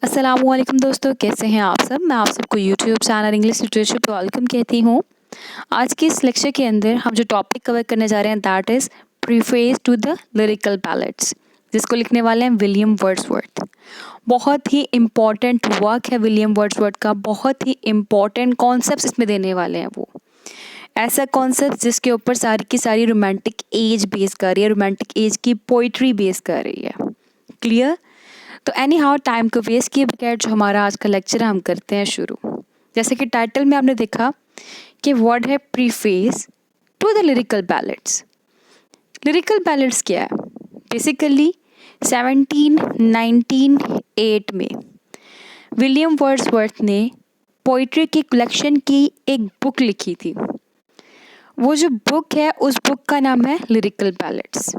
अस्सलामुअलैकुम दोस्तों, कैसे हैं आप सब। मैं आप सबको यूट्यूब चैनल इंग्लिश लिटरेचर पे वेलकम कहती हूँ। आज के इस लेक्चर के अंदर हम जो टॉपिक कवर करने जा रहे हैं that is preface to the lyrical ballads, जिसको लिखने वाले हैं विलियम वर्ड्सवर्थ। बहुत ही इम्पॉर्टेंट वर्क है विलियम वर्ड्सवर्थ का, बहुत ही इम्पॉर्टेंट कॉन्सेप्ट्स इसमें देने वाले हैं वो। ऐसा कॉन्सेप्ट जिसके ऊपर सारी की सारी रोमांटिक एज बेस कर रही है, रोमांटिक एज की पोइट्री बेस कर रही है। क्लियर। तो एनी हाउ टाइम को वेस्ट किए बगैर जो हमारा आज का लेक्चर है हम करते हैं शुरू। जैसे कि टाइटल में आपने देखा कि वर्ड है preface to the lyrical ballads. Lyrical ballads क्या है? बेसिकली 1798 में विलियम वर्ड्सवर्थ ने पोइट्री की कलेक्शन की एक बुक लिखी थी। वो जो बुक है उस बुक का नाम है लिरिकल बैलेड्स।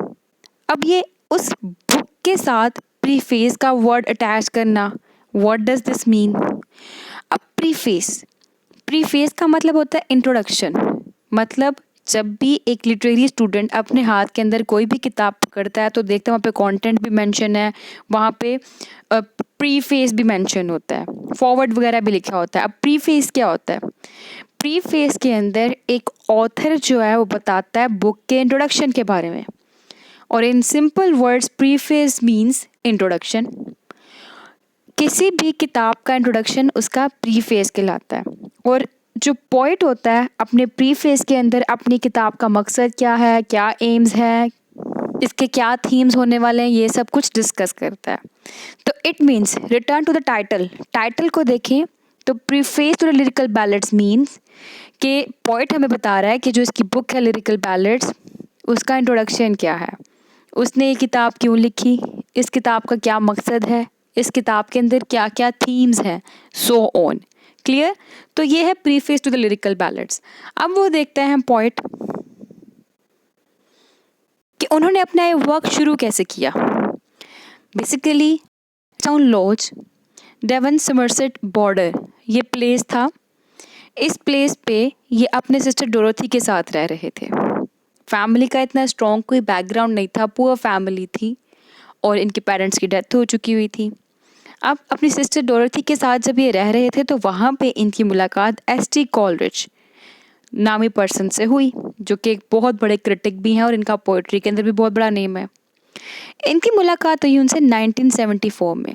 अब ये उस बुक के साथ प्रीफेस का वर्ड अटैच करना, व्हाट डज दिस मीन? अब प्रीफेस का मतलब होता है इंट्रोडक्शन। मतलब जब भी एक लिटरेरी स्टूडेंट अपने हाथ के अंदर कोई भी किताब पकड़ता है तो देखता है वहाँ पे कंटेंट भी मेंशन है, वहाँ पे प्रीफेस भी मेंशन होता है, फॉरवर्ड वगैरह भी लिखा होता है। अब प्रीफेस क्या होता है? प्रीफेस के अंदर एक ऑथर जो है वो बताता है बुक के इंट्रोडक्शन के बारे में, और in simple words preface means introduction. किसी भी किताब का इंट्रोडक्शन उसका प्रीफेस कहलाता है। और जो पोइट होता है अपने प्रीफेस के अंदर अपनी किताब का मकसद क्या है, क्या एम्स है, इसके क्या थीम्स होने वाले हैं, ये सब कुछ डिस्कस करता है। तो it means return to the title को देखें तो preface to the lyrical ballads means कि पोइट हमें बता रहा है कि जो इसकी बुक है लिरिकल बैलेड्स, उसका इंट्रोडक्शन क्या है, उसने ये किताब क्यों लिखी, इस किताब का क्या मकसद है, इस किताब के अंदर क्या क्या थीम्स हैं, सो ऑन। क्लियर। तो ये है preface to the lyrical ballads. अब वो देखते हैं हम पोइट कि उन्होंने अपना ये वर्क शुरू कैसे किया। Basically town lodge, Devon Somerset border, ये प्लेस था। इस प्लेस पे ये अपने सिस्टर डोरोथी के साथ रह रहे थे। फैमिली का इतना स्ट्रॉन्ग कोई बैकग्राउंड नहीं था, पुअर फैमिली थी और इनके पेरेंट्स की डेथ हो चुकी हुई थी। अब अपनी सिस्टर डोरोथी के साथ जब ये रह रहे थे तो वहाँ पे इनकी मुलाकात एस.टी. कॉलरिज नामी पर्सन से हुई, जो कि एक बहुत बड़े क्रिटिक भी हैं और इनका पोइट्री के अंदर भी बहुत बड़ा नेम है। इनकी मुलाकात हुई उनसे 1974 में,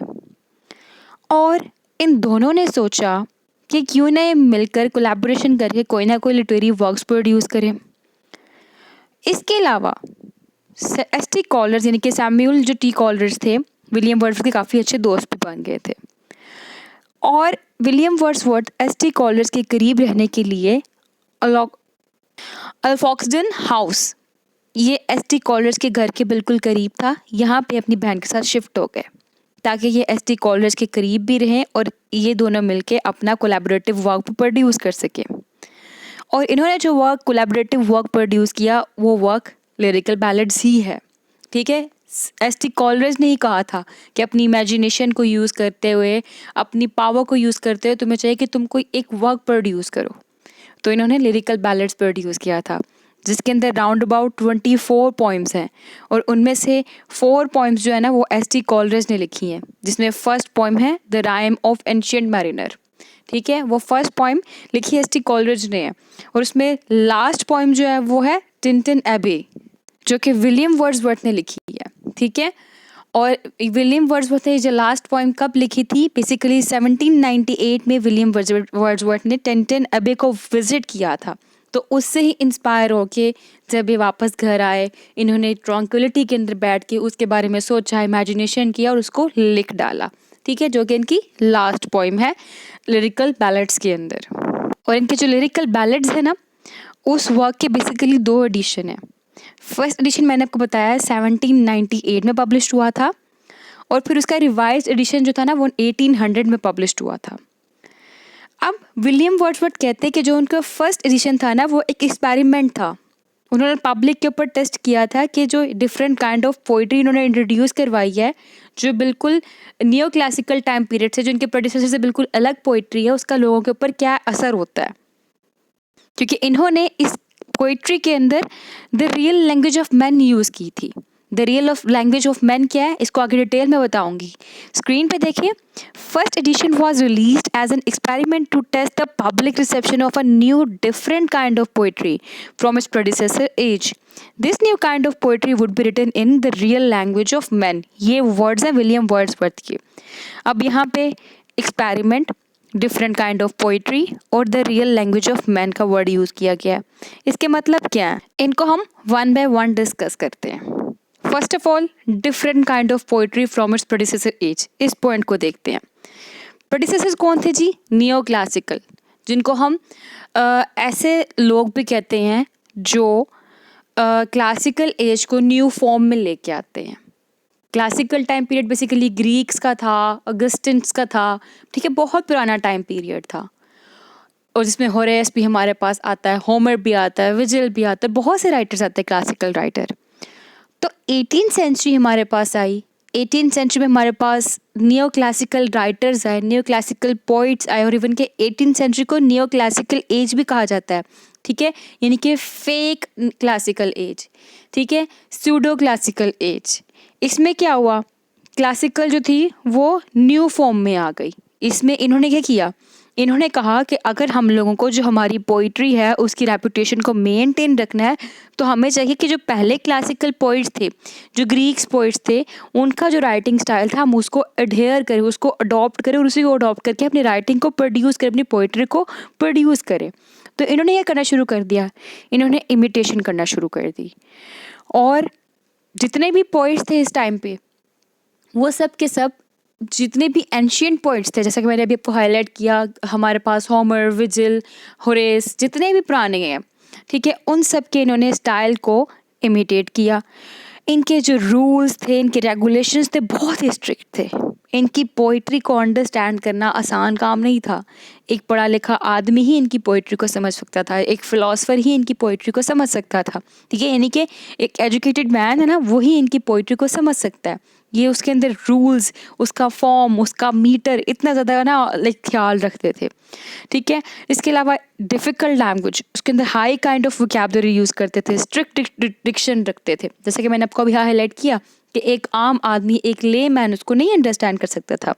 और इन दोनों ने सोचा कि क्यों ना ये मिलकर कोलैबोरेशन करके कोई ना कोई लिटरेरी वर्क्स प्रोड्यूस करें। इसके अलावा एस.टी. कॉलर्स यानी कि सैमुअल जो टी कॉलर्स थे, विलियम वर्ड्सवर्थ के काफ़ी अच्छे दोस्त भी बन गए थे। और विलियम वर्ड्सवर्थ एस.टी. कॉलर्स के करीब रहने के लिए अल्फॉक्सडन हाउस, ये एस.टी. कॉलर्स के घर के बिल्कुल करीब था, यहाँ पे अपनी बहन के साथ शिफ्ट हो गए ताकि ये एस.टी. कॉलर्स के करीब भी रहें और ये दोनों मिलके अपना कोलैबोरेटिव वर्क प्रोड्यूस कर सके। और इन्होंने जो वर्क कोलैबोरेटिव वर्क प्रोड्यूस किया वो वर्क लिरिकल बैलेड्स ही है। ठीक है। एस.टी. कॉलरिज ने ही कहा था कि अपनी इमेजिनेशन को यूज़ करते हुए, अपनी पावर को यूज़ करते हुए तुम्हें चाहिए कि तुम कोई एक वर्क प्रोड्यूस करो। तो इन्होंने लिरिकल बैलेड्स प्रोड्यूस किया था, जिसके अंदर राउंड अबाउट 24 पोइम्स हैं, और उनमें से 4 पोइम्स जो है ना वो एस.टी. कॉलरिज ने लिखी हैं, जिसमें फर्स्ट पोइम है the rhyme of ancient mariner. ठीक है, वो फर्स्ट पोइम लिखी एस.टी. कॉलरिज ने है, और उसमें लास्ट पोइम जो है वो है टिंटन एबे, जो कि विलियम वर्ड्सवर्थ ने लिखी है। ठीक है। और विलियम वर्ड्सवर्थ ने जो लास्ट पोइम कब लिखी थी? बेसिकली 1798 में विलियम वर्ड्सवर्थ ने टिंटन एबे को विजिट किया था। तो उससे ही इंस्पायर होके जब ये वापस घर आए, इन्होंने ट्रंक्विलिटी के अंदर बैठ के उसके बारे में सोचा, इमेजिनेशन किया और उसको लिख डाला। ठीक है, जो कि इनकी लास्ट पोइम है लिरिकल बैलेड्स के अंदर। और इनके जो लिरिकल बैलेड्स है ना, उस वर्क के बेसिकली 2 एडिशन है। फर्स्ट एडिशन मैंने आपको बताया है 1798 में पब्लिश हुआ था, और फिर उसका रिवाइज्ड एडिशन जो था ना वो 1800 में पब्लिश हुआ था। अब विलियम वर्ड्सवर्थ कहते हैं कि जो उनका फर्स्ट एडिशन था ना वो एक एक्सपेरिमेंट था। उन्होंने पब्लिक के ऊपर टेस्ट किया था कि जो डिफरेंट काइंड ऑफ पोइट्री इन्होंने इंट्रोड्यूस करवाई है, जो बिल्कुल नियो क्लासिकल टाइम पीरियड से, जो इनके प्रोड्यूसर से बिल्कुल अलग पोइट्री है, उसका लोगों के ऊपर क्या असर होता है। क्योंकि इन्होंने इस पोइट्री के अंदर the real language of man use की थी। The real of language of man क्या है, इसको आगे डिटेल में बताऊंगी। स्क्रीन पे देखिए, first edition was released as an experiment to test the public reception of a new, different kind of poetry from its predecessor age. This new kind of poetry would be written in the real language of men. ये words हैं William Wordsworth के. अब यहाँ पे experiment, different kind of poetry और the real language of man का word use किया गया है. इसके मतलब क्या है, इनको हम वन बाय वन डिस्कस करते हैं. First of all, different kind of poetry from its predecessor age. इस पॉइंट को देखते हैं. प्रेडिसेसर्स कौन थे जी? नियो क्लासिकल, जिनको हम ऐसे लोग भी कहते हैं जो क्लासिकल एज को न्यू फॉर्म में लेके आते हैं. Classical time period basically Greeks का था, अगस्टिन्स का था, ठीक है, बहुत पुराना टाइम पीरियड था, और जिसमें होरेस भी हमारे पास आता है, होमर भी आता है, विजिल भी आता है, बहुत से राइटर्स आते हैं क्लासिकल राइटर. तो 18th सेंचुरी हमारे पास आई. 18th सेंचुरी में हमारे पास नियो क्लासिकल राइटर्स आए, नियो क्लासिकल पोइट्स आए, और इवन के 18th सेंचुरी को नियो क्लासिकल एज भी कहा जाता है, ठीक है, यानी कि फेक क्लासिकल एज, ठीक है, स्यूडो क्लासिकल एज. इसमें क्या हुआ, क्लासिकल जो थी वो न्यू फॉर्म में आ गई. इसमें इन्होंने क्या किया, इन्होंने कहा कि अगर हम लोगों को जो हमारी पोइट्री है उसकी रेपुटेशन को मेंटेन रखना है, तो हमें चाहिए कि जो पहले क्लासिकल पोइट्स थे, जो ग्रीक्स पोइट्स थे, उनका जो राइटिंग स्टाइल था हम उसको एडहेयर करें, उसको अडॉप्ट करें, और उसी को अडॉप्ट करके अपनी राइटिंग को प्रोड्यूस करें, अपनी पोइट्री को प्रोड्यूस करें. तो इन्होंने क्या करना शुरू कर दिया, इन्होंने इमिटेशन करना शुरू कर दी. और जितने भी पोइट्स थे इस टाइम पे, वो सब के सब जितने भी एंशियंट पोइट्स थे, जैसा कि मैंने अभी आपको हाईलाइट किया, हमारे पास होमर, विजिल, होरेस, जितने भी पुराने हैं, ठीक है, उन सब के इन्होंने स्टाइल को इमिटेट किया. इनके जो रूल्स थे, इनके रेगुलेशंस थे, बहुत ही स्ट्रिक्ट थे. इनकी पोइट्री को अंडरस्टैंड करना आसान काम नहीं था. एक पढ़ा लिखा आदमी ही इनकी पोइट्री को समझ सकता था, एक फ़िलासफ़र ही इनकी पोइट्री को समझ सकता था, ठीक है, यानी कि एक एजुकेटेड मैन है ना, वही इनकी पोइट्री को समझ सकता है. ये उसके अंदर रूल्स, उसका फॉर्म, उसका मीटर इतना ज़्यादा ना लाइक ख्याल रखते थे, ठीक है. इसके अलावा डिफ़िकल्ट लैंग्वेज, उसके अंदर high kind of vocabulary use करते थे, स्ट्रिक्ट डिक्शन रखते थे. जैसे कि मैंने आपको अभी हाईलाइट किया कि एक आम आदमी, एक ले मैन उसको नहीं अंडरस्टैंड कर सकता था.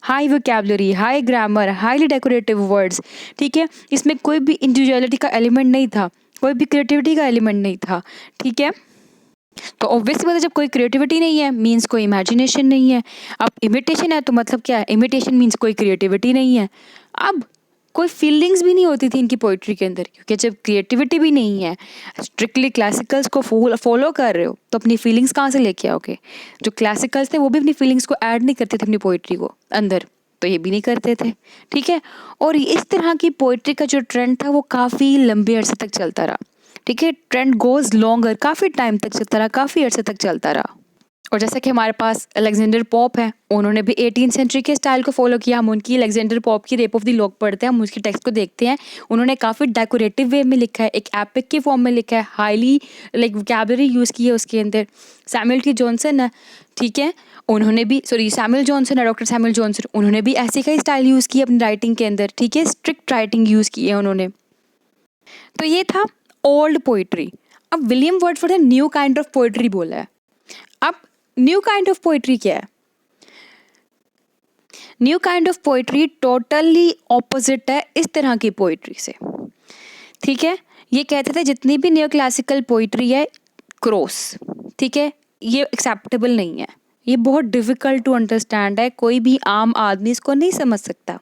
High vocabulary, high grammar, highly decorative words, ठीक है. इसमें कोई भी इंडिविजुअलिटी का एलिमेंट नहीं था, कोई भी क्रिएटिविटी का एलिमेंट नहीं था, ठीक है. तो ऑब्वियसली बात है, जब कोई क्रिएटिविटी नहीं है मीन्स कोई इमेजिनेशन नहीं है. अब इमिटेशन है तो मतलब क्या है, इमिटेशन मीन्स कोई क्रिएटिविटी नहीं है. अब कोई फीलिंग्स भी नहीं होती थी इनकी पोइट्री के अंदर, क्योंकि जब क्रिएटिविटी भी नहीं है, स्ट्रिक्टली क्लासिकल्स को फॉलो कर रहे हो, तो अपनी फीलिंग्स कहाँ से लेके आओगे. जो क्लासिकल्स थे वो भी अपनी फीलिंग्स को ऐड नहीं करते थे अपनी पोइट्री को अंदर, तो ये भी नहीं करते थे, ठीक है. और इस तरह की पोइट्री का जो ट्रेंड था वो काफ़ी लंबे अरसे तक चलता रहा, ठीक है. ट्रेंड गोज लॉन्गर, काफ़ी टाइम तक चलता रहा, काफ़ी अरसे तक चलता रहा. और जैसा कि हमारे पास अलेक्जेंडर पॉप है, उन्होंने भी 18th सेंचुरी के स्टाइल को फॉलो किया. हम उनकी अलेक्जेंडर पॉप की रेप ऑफ द लॉक पढ़ते हैं, हम उसकी टेक्स्ट को देखते हैं. उन्होंने काफ़ी डेकोरेटिव वे में लिखा है, एक एपिक के फॉर्म में लिखा है, हाईली लाइक वोकैबुलरी यूज़ की है उसके अंदर. सैमुअल टी जॉनसन है, ठीक है, उन्होंने भी सैमुअल जॉनसन है, डॉक्टर सैमुअल जॉनसन, उन्होंने भी ऐसे का ही स्टाइल यूज़ किया अपनी राइटिंग के अंदर, ठीक है. स्ट्रिक्ट राइटिंग यूज़ की है उन्होंने. तो ये था ओल्ड पोइट्री. अब विलियम वर्ड्सवर्थ ने न्यू काइंड ऑफ पोइट्री बोला है. अब न्यू काइंड ऑफ पोइट्री क्या है? New kind of poetry totally opposite है इस तरह की पोइट्री से, ठीक है. ये कहते थे जितनी भी न्यू क्लासिकल पोइट्री है क्रॉस, ठीक है, ये एक्सेप्टेबल नहीं है, ये बहुत डिफ़िकल्ट टू अंडरस्टैंड है, कोई भी आम आदमी इसको नहीं समझ सकता.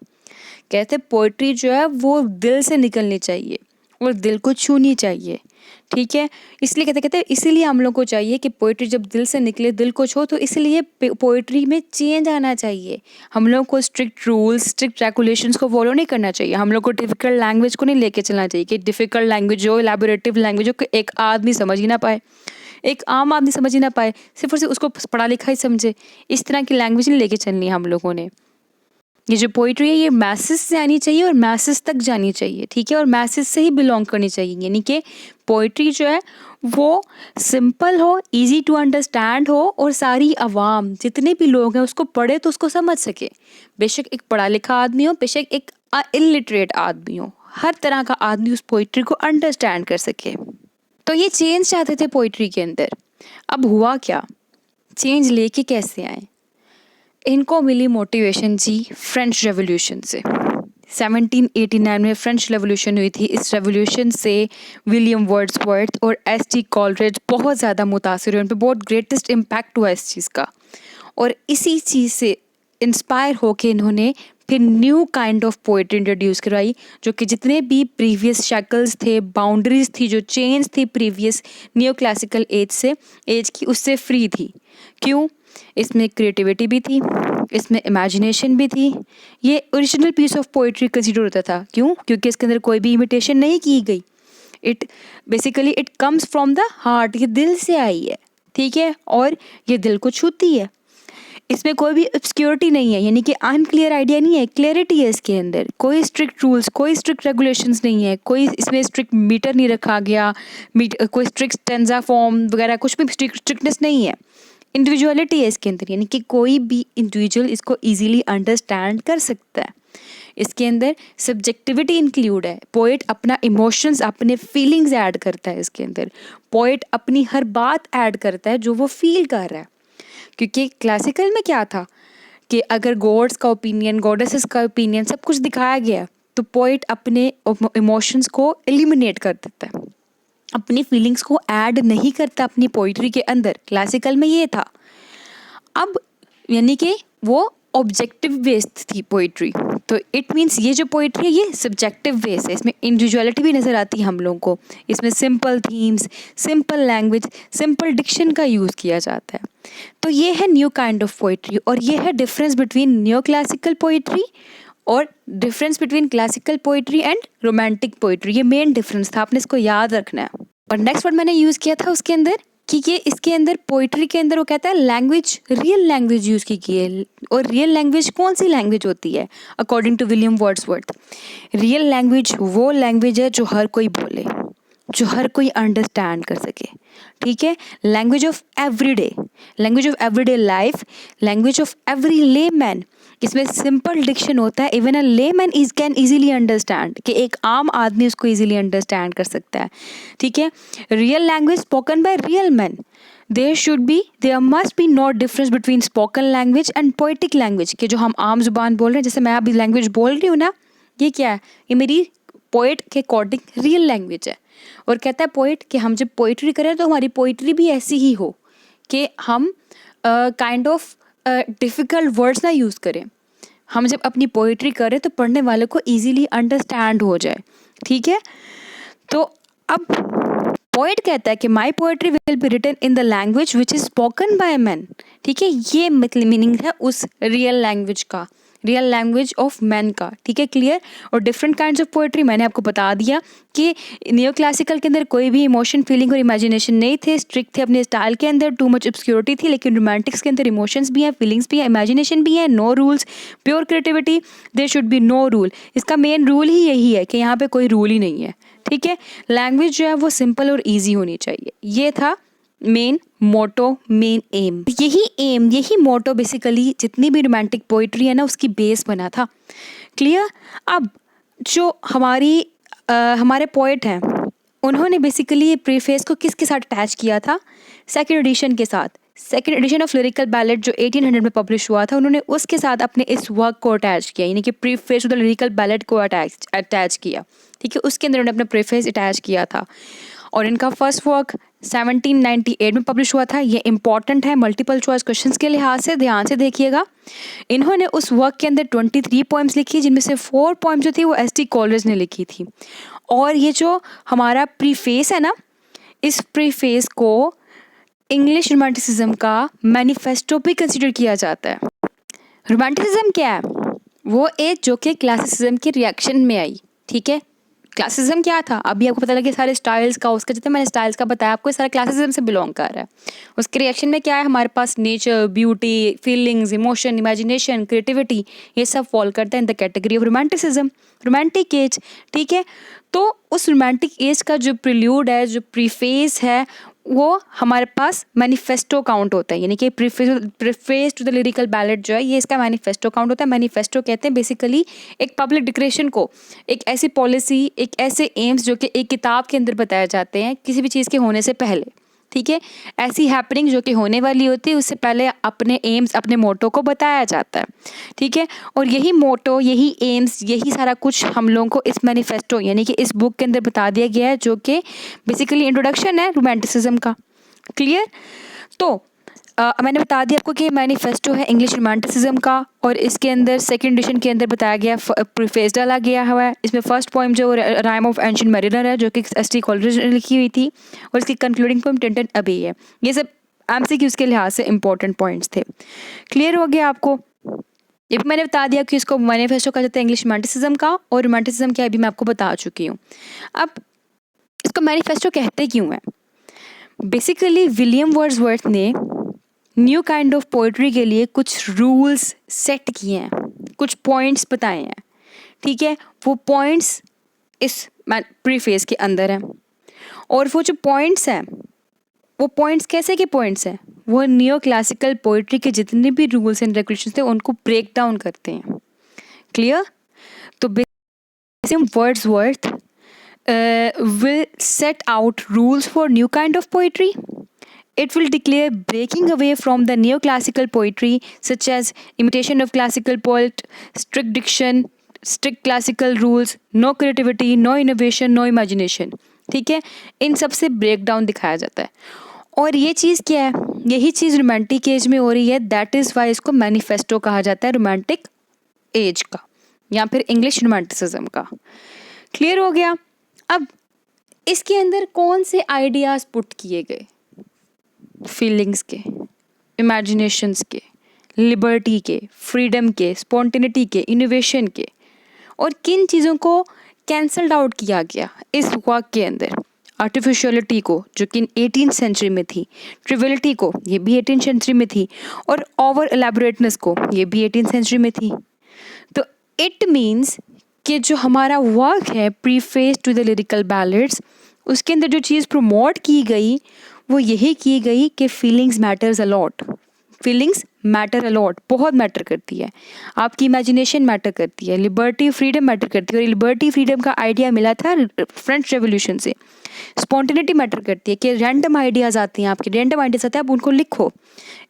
कहते पोइट्री जो है वो दिल से निकलनी चाहिए और दिल को छूनी चाहिए, ठीक है. इसलिए कहते इसीलिए हम लोग को चाहिए कि पोइट्री जब दिल से निकले, दिल को छू, तो इसलिए पोइट्री में चेंज आना चाहिए. हम लोग को स्ट्रिक्ट रूल्स, स्ट्रिक्ट रेगुलेशंस को फॉलो नहीं करना चाहिए. हम लोग को डिफ़िकल्ट लैंग्वेज को नहीं लेके चलना चाहिए कि डिफ़िकल्ट लैंग्वेज हो, एलैबोरेटिव लैंग्वेज हो कि एक आदमी समझ ही ना पाए, एक आम आदमी समझ ही ना पाए, सिर्फ और सिर्फ उसको पढ़ा लिखा ही समझे. इस तरह की लैंग्वेज नहीं लेके चलनी है हम लोगों ने. ये जो पोइट्री है ये मैसेज से आनी चाहिए और मैसेज तक जानी चाहिए, ठीक है, और मैसेज से ही बिलोंग करनी चाहिए. यानी कि पोइट्री जो है वो सिंपल हो, इजी टू अंडरस्टैंड हो, और सारी आवाम जितने भी लोग हैं उसको पढ़े तो उसको समझ सके. बेशक एक पढ़ा लिखा आदमी हो, बेशक एक इलिटरेट आदमी हो, हर तरह का आदमी उस पोइट्री को अंडरस्टैंड कर सके. तो ये चेंज चाहते थे पोइट्री के अंदर. अब हुआ क्या, चेंज लेके कैसे आए? इनको मिली मोटिवेशन जी फ्रेंच रेवोल्यूशन से। 1789 में फ्रेंच रेवोल्यूशन हुई थी। इस रेवोल्यूशन से विलियम वर्ड्सवर्थ और एस.टी. कॉलरिज बहुत ज़्यादा मुतासिर हुए, उन पर बहुत ग्रेटेस्ट इम्पैक्ट हुआ इस चीज़ का। और इसी चीज़ से इंस्पायर होके इन्होंने फिर new kind of poetry introduce करवाई, जो कि जितने भी प्रीवियस शैकल्स थे, बाउंड्रीज थी, जो चेंज थी प्रीवियस न्यू क्लासिकल एज की, उससे फ्री थी। क्यों? इसमें क्रिएटिविटी भी थी, इसमें इमेजिनेशन भी थी। ये original piece of poetry consider होता था। क्यों? क्योंकि इसके अंदर कोई भी इमिटेशन नहीं की गई। It comes from the heart, ये दिल से आई है, ठीक है, और ये दिल को छूती है। इसमें कोई भी ऑब्स्क्योरिटी नहीं है, यानी कि अनक्लियर आइडिया नहीं है, क्लियरिटी है इसके अंदर। कोई स्ट्रिक्ट रूल्स, कोई स्ट्रिक्ट रेगुलेशंस नहीं है, कोई इसमें स्ट्रिक्ट मीटर नहीं रखा गया, कोई स्ट्रिक्ट स्टेंजा फॉर्म वगैरह कुछ भी स्ट्रिक्टनेस नहीं है। इंडिविजुअलिटी है इसके अंदर, यानी कि कोई भी इंडिविजुअल इसको इजीली अंडरस्टैंड कर सकता है। इसके अंदर सब्जेक्टिविटी इंक्लूड है। पोएट अपना इमोशंस, अपने फीलिंग्स ऐड करता है इसके अंदर। पोएट अपनी हर बात ऐड करता है जो वो फील कर रहा है। क्योंकि क्लासिकल में क्या था कि अगर गॉड्स का ओपिनियन, गॉडेसेस का ओपिनियन सब कुछ दिखाया गया, तो पोएट अपने इमोशंस को एलिमिनेट कर देता है, अपनी फीलिंग्स को ऐड नहीं करता अपनी पोइट्री के अंदर। क्लासिकल में ये था। अब यानी कि वो ऑब्जेक्टिव बेस्ड थी पोइट्री, तो इट मीन्स ये जो पोइट्री है ये सब्जेक्टिव बेस्ड है। इसमें इंडिविजुअलिटी भी नज़र आती है हम लोगों को। इसमें simple themes, simple language, simple diction का यूज़ किया जाता है। तो ये है न्यू काइंड ऑफ पोइट्री, और ये है difference between new classical poetry और difference between classical poetry and romantic poetry. ये मेन डिफरेंस था, आपने इसको याद रखना है। और नेक्स्ट वर्ड मैंने यूज़ किया था उसके अंदर कि ये इसके अंदर पोइट्री के अंदर वो कहता है लैंग्वेज, रियल लैंग्वेज यूज़ की गई है। और रियल लैंग्वेज कौन सी लैंग्वेज होती है? According to William Wordsworth, real language वो लैंग्वेज है जो हर कोई बोले, जो हर कोई अंडरस्टैंड कर सके, ठीक है। Language of everyday, language of everyday life, language of every layman. इसमें सिंपल डिक्शन होता है, even a layman can easily understand, कि एक आम आदमी उसको इजीली अंडरस्टैंड कर सकता है, ठीक है। Real language spoken by real man. There must be no difference between spoken language and poetic language, कि जो हम आम जुबान बोल रहे हैं, जैसे मैं अभी लैंग्वेज बोल रही हूँ ना, ये क्या है? ये मेरी पोइट के अकॉर्डिंग रियल लैंग्वेज है। और कहता है पोइट कि हम जब पोइट्री करें तो हमारी पोइट्री भी ऐसी ही हो कि हम काइंड ऑफ डिफ़िकल्ट वर्ड्स ना यूज़ करें। हम जब अपनी पोइट्री करें तो पढ़ने वाले को इजीली अंडरस्टैंड हो जाए, ठीक है। तो अब पोइट कहता है कि my poetry will be written in the language which is spoken by man, ठीक है। ये मतलब मीनिंग है उस रियल लैंग्वेज का, रियल लैंग्वेज ऑफ मैन का, ठीक है, क्लियर। और डिफरेंट काइंड्स ऑफ पोइट्री मैंने आपको बता दिया कि न्यू क्लासिकल के अंदर कोई भी इमोशन, फीलिंग और इमेजिनेशन नहीं थे, स्ट्रिक्ट थे अपने स्टाइल के अंदर, टू मच ऑब्स्क्योरिटी थी। लेकिन रोमांटिक्स के अंदर इमोशंस भी हैं, फीलिंग्स भी हैं, इमेजिनेशन भी है, no rules, pure creativity, there should be no rule. इसका मेन रूल ही यही है कि यहाँ पे कोई रूल ही नहीं है, ठीक है। लैंग्वेज जो है वो सिंपल और ईजी होनी चाहिए। ये था मेन मोटो, मेन एम। यही मोटो बेसिकली जितनी भी रोमांटिक पोइट्री है ना उसकी बेस बना था, क्लियर। अब जो हमारे पोइट हैं उन्होंने बेसिकली ये प्रीफेस को किसके साथ अटैच किया था? सेकेंड एडिशन के साथ। Second edition of lyrical ballad जो 1800 में पब्लिश हुआ था, उन्होंने उसके साथ अपने इस वर्क को अटैच किया, यानी कि preface to the lyrical ballad को अटैच किया, ठीक है। उसके अंदर उन्होंने अपना प्रीफेस अटैच किया था। और इनका फर्स्ट वर्क 1798 में पब्लिश हुआ था। ये इंपॉर्टेंट है मल्टीपल चॉइस क्वेश्चंस के लिहाज से, ध्यान से देखिएगा। इन्होंने उस वर्क के अंदर 23 पोएम्स लिखी, जिनमें से 4 पोएम्स जो थी वो एस.टी. कॉलरिज ने लिखी थी। और ये जो हमारा प्रीफेस है ना, इस प्रीफेस को इंग्लिश रोमांटिसिज्म का मैनिफेस्टो भी कंसिडर किया जाता है। रोमांटिसिज्म क्या है? वो एक जो कि क्लासिसिज्म के रिएक्शन में आई, ठीक है। क्लासिज्म क्या था? अभी आपको पता लगे सारे स्टाइल्स का, उसका जितना मैंने स्टाइल्स का बताया आपको, सारा क्लासिज्म से बिलोंग कर रहा है। उसके रिएक्शन में क्या है? हमारे पास nature, beauty, feelings, emotion, imagination, creativity, ये सब फॉल करता है in the category of romanticism, romantic age, ठीक है। तो उस रोमांटिक एज का जो प्रिल्यूड है, जो प्रीफेस है, वो हमारे पास मैनिफेस्टो काउंट होता है, यानी कि preface to the lyrical ballad जो है ये इसका मैनिफेस्टो काउंट होता है। मैनिफेस्टो कहते हैं बेसिकली एक पब्लिक डिक्लेरेशन को, एक ऐसी पॉलिसी, एक ऐसे एम्स जो कि एक किताब के अंदर बताए जाते हैं किसी भी चीज़ के होने से पहले, ठीक है। ऐसी हैपनिंग जो कि होने वाली होती है उससे पहले अपने एम्स, अपने मोटो को बताया जाता है, ठीक है। और यही मोटो, यही एम्स, यही सारा कुछ हम लोगों को इस मैनिफेस्टो यानी कि इस बुक के अंदर बता दिया गया है, जो कि बेसिकली इंट्रोडक्शन है रोमांटिसिज्म का। क्लियर? तो मैंने बता दिया आपको कि मैनिफेस्टो है इंग्लिश रोमांटिसिज्म का, और इसके अंदर सेकंड एडिशन के अंदर बताया गया, प्रीफेस डाला गया हुआ है। इसमें फर्स्ट पोएम जो राइम ऑफ एंशिएंट मैरिनर है, जो कि एस.टी. कॉलरिज ने लिखी हुई थी, और इसकी कंक्लूडिंग पोएम टिंटन अबे है। ये सब एमसीक्यूज़ के लिहाज से इंपॉर्टेंट पॉइंट्स थे। क्लियर हो गया आपको? ये भी मैंने बता दिया कि इसको मैनिफेस्टो कहा जाता है इंग्लिश रोमांटिसिज्म का, और रोमांटिसिज्म क्या है भी मैं आपको बता चुकी हूँ। अब इसको मैनिफेस्टो कहते क्यों है? बेसिकली विलियम वर्ड्सवर्थ ने न्यू काइंड ऑफ पोइट्री के लिए कुछ रूल्स सेट किए हैं, कुछ पॉइंट्स बताए हैं, ठीक है। वो पॉइंट्स इस प्रीफेस के अंदर हैं, और वो जो पॉइंट्स हैं, वो पॉइंट्स कैसे के पॉइंट्स हैं? वो नियो क्लासिकल पोइट्री के जितने भी रूल्स एंड रेगुलेशंस थे उनको ब्रेक डाउन करते हैं। क्लियर? तो basically Wordsworth will set out rules for new kind of poetry. It will declare breaking away from the neoclassical poetry such as imitation of classical poet, strict diction, strict classical rules, no creativity, no innovation, no imagination. ठीक है, इन सब से break down दिखाया जाता है। और ये चीज़ क्या है? यही चीज़ रोमांटिक एज में हो रही है। दैट इज़ वाई इसको मैनिफेस्टो कहा जाता है, रोमांटिक एज का, या फिर इंग्लिश रोमांटिसिज्म का। क्लियर हो गया? अब इसके अंदर कौन से आइडियाज़ पुट किए गए? फीलिंग्स के, इमेजिनेशंस के, लिबर्टी के, फ्रीडम के, स्पॉन्टेनिटी के, इनोवेशन के, और किन चीज़ों को कैंसल्ड आउट किया गया इस वर्क के अंदर? आर्टिफिशियलिटी को, जो कि 18th सेंचुरी में थी, ट्रिविलिटी को, ये भी 18th सेंचुरी में थी, और ओवर एलैबोरेटनेस को, ये भी 18th सेंचुरी में थी। तो इट मीन्स कि जो हमारा वर्क है preface to the lyrical ballads, उसके अंदर जो चीज़ प्रमोट की गई वो यही की गई कि feelings matters a lot. Feelings matter a lot, बहुत मैटर करती है। आपकी इमेजिनेशन मैटर करती है, लिबर्टी फ्रीडम मैटर करती है, और लिबर्टी फ्रीडम का आइडिया मिला था फ्रेंच रेवोल्यूशन से। स्पॉन्टेनिटी मैटर करती है कि रैंडम आइडियाज़ आती हैं, आपके रैंडम आइडियाज़ आते हैं, आप उनको लिखो।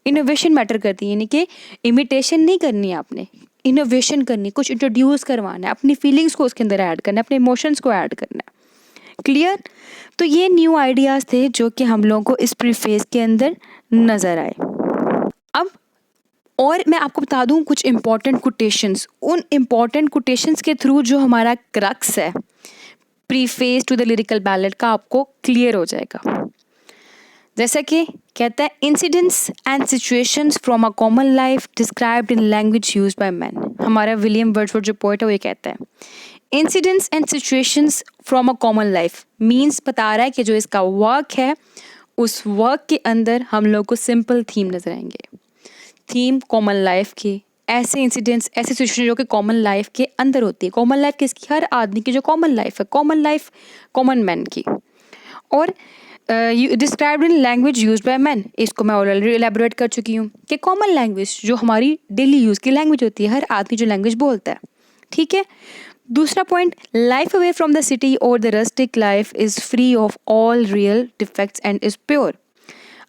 इनोवेशन मैटर करती है, यानी कि इमिटेशन नहीं करनी है आपने, इनोवेशन करनी, कुछ इंट्रोड्यूस करवाना है, अपनी फीलिंग्स को उसके अंदर ऐड करना है, अपने इमोशंस को ऐड करना है। क्लियर? तो ये न्यू आइडियाज़ थे जो कि हम लोगों को इस प्रीफेस के अंदर नज़र आए। अब और मैं आपको बता दूं कुछ इम्पॉर्टेंट कोटेशंस, उन इम्पॉर्टेंट कोटेशंस के थ्रू जो हमारा क्रक्स है preface to the lyrical ballad का, आपको क्लियर हो जाएगा। जैसा कि कहता है, incidents and situations from a common life described in language used by man. हमारा विलियम वर्ड्सवर्थ जो पोएट है वो ये कहता है, incidents and situations from a common life means बता रहा है कि जो इसका वर्क है उस वर्क के अंदर हम लोग को सिंपल थीम नजर आएंगे। थीम कॉमन लाइफ की, ऐसे इंसिडेंट्स, ऐसी सिचुएशन जो कि कॉमन लाइफ के अंदर होती है। कॉमन लाइफ किसकी? हर आदमी की जो कॉमन लाइफ है, कॉमन लाइफ कॉमन मैन की। और described in language used by man, इसको मैं ऑलरेडी एलैबोरेट कर चुकी हूँ कि कॉमन लैंग्वेज जो हमारी डेली यूज़ की लैंग्वेज होती है, हर आदमी जो लैंग्वेज बोलता है। ठीक है। दूसरा point, life away from the city और the rustic life is free of all real defects and is pure.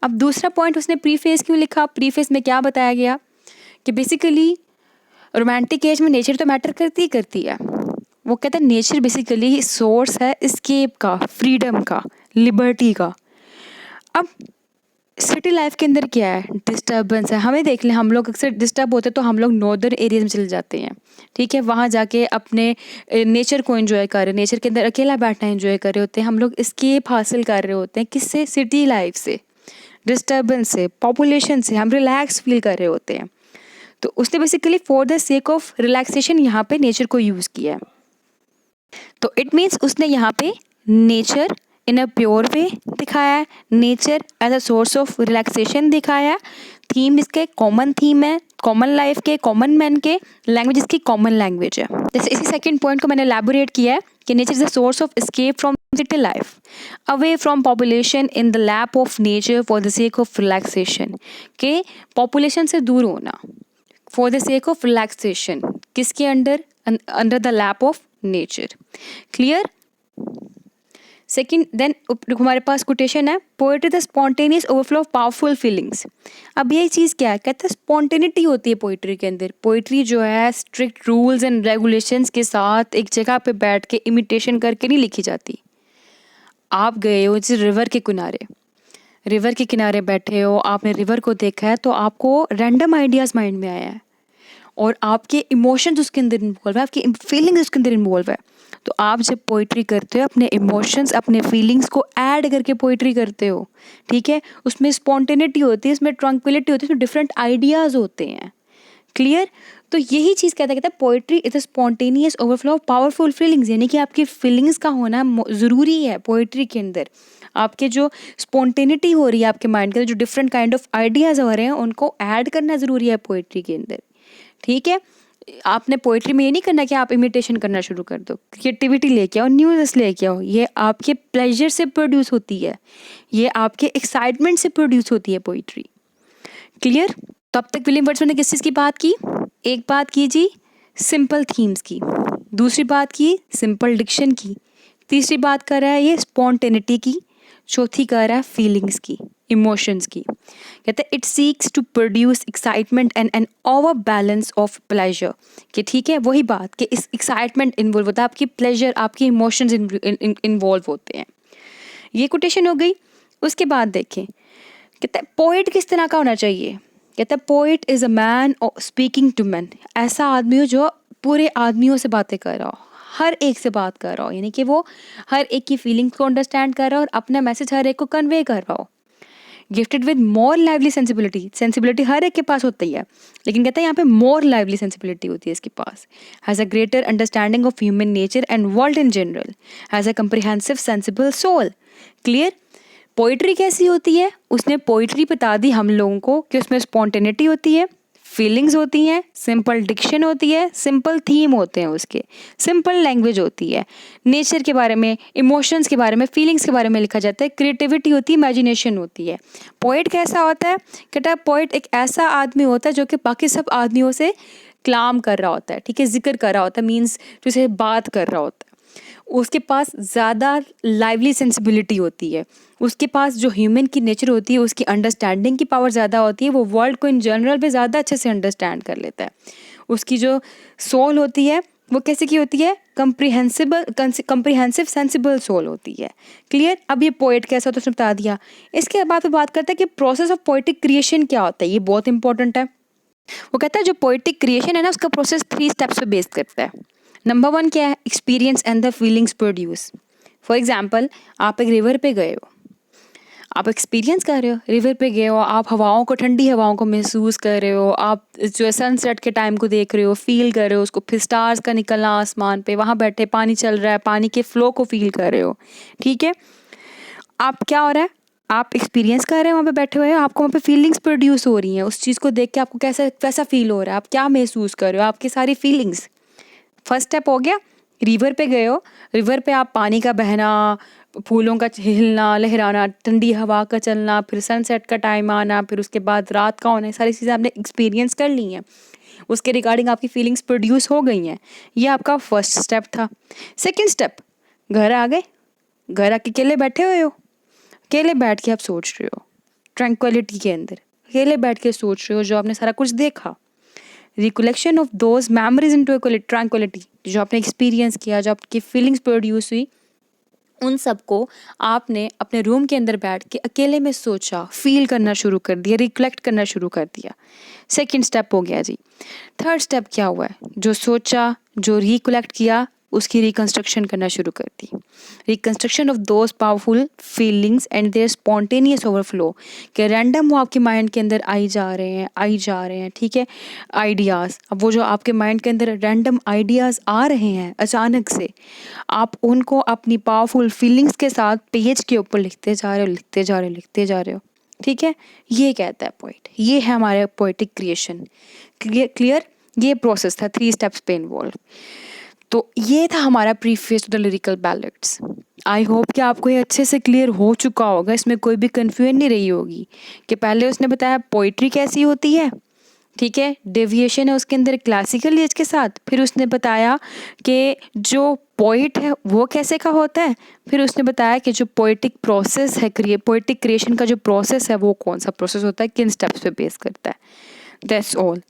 अब दूसरा पॉइंट उसने प्रीफेस क्यों लिखा? प्रीफेस में क्या बताया गया कि बेसिकली रोमांटिक एज में नेचर तो मैटर करती है। वो कहता है नेचर बेसिकली सोर्स है एस्केप का, फ्रीडम का, लिबर्टी का। अब सिटी लाइफ के अंदर क्या है? डिस्टर्बेंस है। हमें देख लें, हम लोग अक्सर डिस्टर्ब होते तो हम लोग नॉर्दर्न एरियाज में चले जाते हैं। ठीक है, वहाँ जाके अपने नेचर को एंजॉय कर रहे, नेचर के अंदर अकेला बैठना एंजॉय कर रहे होते हैं। हम लोग एस्केप हासिल कर रहे होते हैं, किससे? सिटी लाइफ से, डिस्टर्बेंस से, पॉपुलेशन से हम रिलैक्स फील कर रहे होते हैं। तो उसने basically for the sake of relaxation यहाँ पे नेचर को यूज़ किया है। तो इट मीन्स उसने यहाँ पे nature in a pure way दिखाया है, nature as a source of relaxation दिखाया। थीम इसके कॉमन थीम है, कॉमन लाइफ के, कॉमन मैन के, लैंग्वेज इसकी कॉमन लैंग्वेज है। जैसे इसी सेकंड पॉइंट को मैंने एलैबोरेट किया है कि nature is the source of escape from city life, away from population in the lap of nature for the sake of relaxation. के पॉपुलेशन से दूर होना for the sake of relaxation, किसके under? Under the lap of nature. Clear? Second then हमारे पास quotation है, poetry the spontaneous overflow of powerful feelings. अब ये चीज़ क्या है, कहते हैं स्पॉन्टेनिटी होती है पोइट्री के अंदर। पोइट्री जो है स्ट्रिक्ट रूल्स एंड रेगुलेशंस के साथ एक जगह पे बैठ के इमिटेशन करके नहीं लिखी जाती। आप गए हो जिस रिवर के किनारे बैठे हो, आपने रिवर को देखा है, तो आपको रैंडम आइडियाज़ माइंड में आया है और आपके इमोशंस उसके अंदर इन्वॉल्व है, आपकी फीलिंग्स उसके अंदर इन्वॉल्व है। तो आप जब पोइट्री करते हो अपने इमोशंस, अपने फीलिंग्स को ऐड करके पोइट्री करते हो, ठीक है। उसमें स्पॉन्टेनिटी होती है, उसमें ट्रंक्विलिटी होती है, उसमें डिफरेंट आइडियाज़ होते हैं। क्लियर? तो यही चीज़ कहता है poetry is a spontaneous overflow of powerful feelings, यानी कि आपकी फीलिंग्स का होना ज़रूरी है पोइट्री के अंदर। आपके जो स्पॉन्टेनिटी हो रही है आपके माइंड के अंदर, जो डिफरेंट काइंड ऑफ आइडियाज़ हो रहे हैं, उनको ऐड करना ज़रूरी है पोइट्री के अंदर, ठीक है। आपने पोइट्री में ये नहीं करना कि आप इमिटेशन करना शुरू कर दो, क्रिएटिविटी लेके आओ, न्यूज़ लेके आओ। ये आपके प्लेजर से प्रोड्यूस होती है, ये आपके एक्साइटमेंट से प्रोड्यूस होती है पोइट्री। क्लियर? तो अब तक विलियम वर्ड्सवर्थ ने किस चीज़ की बात की? एक बात की जी सिंपल थीम्स की, दूसरी बात की सिंपल डिक्शन की, तीसरी बात कर रहा है ये स्पॉन्टेनिटी की, चौथी कर रहा है फीलिंग्स की, इमोशंस की। कहते हैं it seeks to produce excitement and an overbalance of pleasure, कि ठीक है वही बात कि इस एक्साइटमेंट इन्वॉल्व होता है, आपकी प्लेजर, आपकी इमोशंस इन्वॉल्व होते हैं। ये कोटेशन हो गई। उसके बाद देखें, कहते हैं पोइट किस तरह का होना चाहिए। कहता है poet is a man speaking to man, ऐसा आदमी हो जो पूरे आदमियों से बातें कर रहा हो, हर एक से बात कर रहा हो, यानी कि वो हर एक की फीलिंग्स को अंडरस्टैंड कर रहा हो और अपना मैसेज हर एक को कन्वे कर रहा हो। Gifted with more lively sensibility हर एक के पास होती है, लेकिन कहता है यहाँ पे मोर लाइवली सेंसिबिलिटी होती है इसके पास। Has a greater understanding of human nature and world in general, has a comprehensive sensible soul. Clear? Poetry कैसी होती है, उसने पोइट्री बता दी हम लोगों को कि उसमें स्पॉन्टेनिटी होती है, फीलिंग्स होती हैं, सिंपल डिक्शन होती है, सिंपल थीम होते हैं उसके, सिंपल लैंग्वेज होती है, नेचर के बारे में, इमोशंस के बारे में, फीलिंग्स के बारे में लिखा जाता है, क्रिएटिविटी होती है, इमेजिनेशन होती है। पोइट कैसा होता है? कहता है पोइट एक ऐसा आदमी होता है जो कि बाकी सब आदमियों से कलाम कर रहा होता है, ठीक है, जिक्र कर रहा होता है, मीन्स जैसे बात कर रहा होता है। उसके पास ज़्यादा लाइवली सेंसिबिलिटी होती है, उसके पास जो ह्यूमन की नेचर होती है, उसकी अंडरस्टैंडिंग की पावर ज़्यादा होती है, वो वर्ल्ड को इन जनरल पे ज़्यादा अच्छे से अंडरस्टैंड कर लेता है। उसकी जो सोल होती है वो कैसे की होती है? कंप्रिहेंसिव सेंसिबल सोल होती है। क्लियर? अब ये पोएट कैसा होता है उसने बता दिया। इसके बाद वो बात करता है कि प्रोसेस ऑफ पोएटिक क्रिएशन क्या होता है, ये बहुत इंपॉर्टेंट है। वो कहता है जो पोएटिक क्रिएशन है ना, उसका प्रोसेस 3 स्टेप्स पे बेस करता है। नंबर 1 क्या है? Experience and the feelings produce. For example, आप एक रिवर पे गए हो, आप एक्सपीरियंस कर रहे हो, रिवर पे गए हो, आप हवाओं को, ठंडी हवाओं को महसूस कर रहे हो, आप जो है सनसेट के टाइम को देख रहे हो, फील कर रहे हो उसको, फिर स्टार्स का निकलना आसमान पे, वहाँ बैठे पानी चल रहा है, पानी के फ्लो को फील कर रहे हो, ठीक है। आप क्या हो रहा है? आप एक्सपीरियंस कर रहे हैं, वहाँ पे बैठे हुए हो, आपको वहाँ पे फीलिंग्स प्रोड्यूस हो रही हैं, उस चीज़ को देख के आपको कैसा फील हो रहा है, आप क्या महसूस कर रहे हो, आपकी सारी फीलिंग्स। फर्स्ट स्टेप हो गया, रिवर पे गए हो, रिवर पे आप पानी का बहना, फूलों का हिलना, लहराना, ठंडी हवा का चलना, फिर सनसेट का टाइम आना, फिर उसके बाद रात का होना, सारी चीज़ें आपने एक्सपीरियंस कर ली हैं, उसके रिगार्डिंग आपकी फीलिंग्स प्रोड्यूस हो गई हैं। ये आपका फर्स्ट स्टेप था। सेकंड स्टेप, घर आ गए, घर आके अकेले बैठे हुए हो, अकेले बैठ के आप सोच रहे हो, ट्रैंक्विलिटी के अंदर अकेले बैठ के सोच रहे हो जो आपने सारा कुछ देखा। Recollection of those memories into tranquillity, जो आपने एक्सपीरियंस किया, जो आपकी फीलिंग्स प्रोड्यूस हुई, उन सबको आपने अपने रूम के अंदर बैठ के अकेले में सोचा, फील करना शुरू कर दिया, रिकलेक्ट करना शुरू कर दिया। सेकंड स्टेप हो गया जी। थर्ड स्टेप क्या हुआ है? जो सोचा, जो रिकलेक्ट किया, उसकी रिकन्स्ट्रक्शन करना शुरू कर दी। Reconstruction of those powerful feelings and their spontaneous overflow, कि रैंडम वो आपके माइंड के अंदर आई जा रहे हैं, ठीक है, आइडियाज़। अब वो जो आपके माइंड के अंदर रैंडम आइडियाज़ आ रहे हैं अचानक से, आप उनको अपनी पावरफुल फीलिंग्स के साथ पेज के ऊपर लिखते जा रहे हो, ठीक है। ये कहता है पोइट, ये है हमारे पोइटिक क्रिएशन। क्लियर? ये प्रोसेस था 3 स्टेप्स पे इन्वॉल्व। तो ये था हमारा preface to the lyrical ballads. I hope कि आपको ये अच्छे से क्लियर हो चुका होगा, इसमें कोई भी कन्फ्यूजन नहीं रही होगी कि पहले उसने बताया पोइट्री कैसी होती है, ठीक है। डेविएशन है उसके अंदर क्लासिकल एज के साथ। फिर उसने बताया कि जो पोइट है वो कैसे का होता है। फिर उसने बताया कि जो पोइटिक प्रोसेस है, पोइटिक क्रिएशन का जो प्रोसेस है वो कौन सा प्रोसेस होता है, किन स्टेप्स पे बेस करता है। That's all.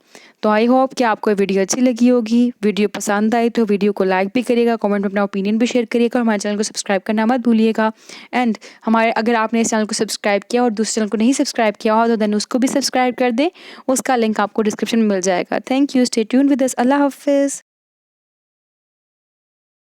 तो आई होप कि आपको ये वीडियो अच्छी लगी होगी। वीडियो पसंद आई तो वीडियो को लाइक भी करिएगा, कमेंट में अपना ओपिनियन भी शेयर करिएगा, हमारे चैनल को सब्सक्राइब करना मत भूलिएगा। एंड अगर आपने इस चैनल को सब्सक्राइब किया और दूसरे चैनल को नहीं सब्सक्राइब किया हो तो देन उसको भी सब्सक्राइब कर दें। उसका लिंक आपको डिस्क्रिप्शन में मिल जाएगा। Thank you. Stay tuned with us. अल्लाह हाफिज़।